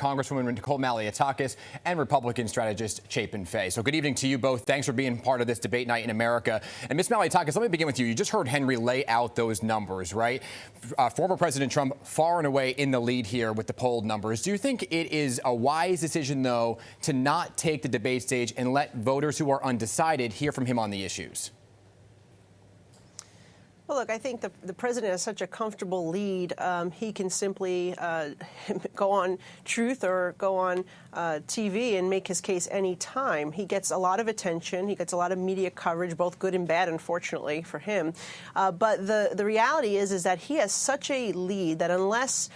Congresswoman Nicole Malliotakis and Republican strategist Chapin Fay. So good evening to you both. Thanks for being part of this debate night in America. And Ms. Malliotakis, let me begin with you. You just heard Henry lay out those numbers, right? Former President Trump far and away in the lead here with the polled numbers. Do you think it is a wise decision, though, to not take the debate stage and let voters who are undecided hear from him on the issues? Well, look, I think the president has such a comfortable lead. He can simply go on Truth or go on TV and make his case any time. He gets a lot of attention. He gets a lot of media coverage, both good and bad, unfortunately, for him. But the reality is that he has such a lead that unless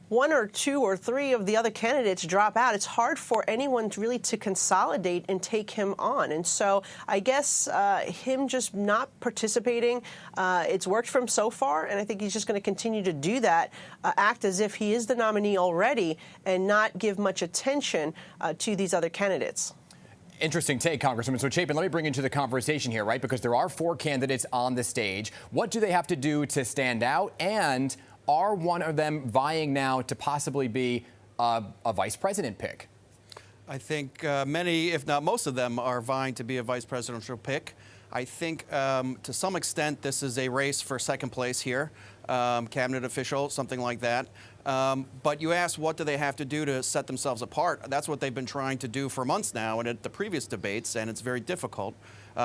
one or two or three of the other candidates drop out, it's hard for anyone to consolidate and take him on. And so I guess him just not participating, it's worked for him so far, and I think he's just going to continue to do that, act as if he is the nominee already and not give much attention to these other candidates. Interesting take, Congresswoman. So, Chapin, let me bring you into the conversation here, right? Because there are 4 candidates on the stage. What do they have to do to stand out? And are one of them vying now to possibly be a vice president pick? I think many, if not most of them, are vying to be a vice presidential pick. I think to some extent this is a race for second place here, cabinet official, something like that. But you ask, what do they have to do to set themselves apart? That's what they've been trying to do for months now and at the previous debates, and it's very difficult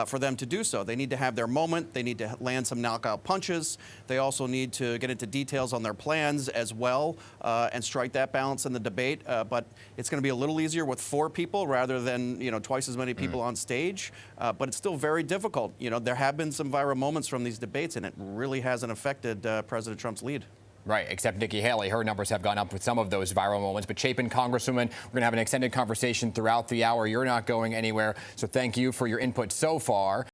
for them to do so. They need to have their moment. They need to land some knockout punches. They also need to get into details on their plans as well and strike that balance in the debate. But it's going to be a little easier with 4 people rather than, twice as many people on stage. But it's still very difficult. There have been some viral moments from these debates, and it really hasn't affected President Trump's lead. Right, except Nikki Haley. Her numbers have gone up with some of those viral moments. But Chapin, Congresswoman, we're going to have an extended conversation throughout the hour. You're not going anywhere, so thank you for your input so far.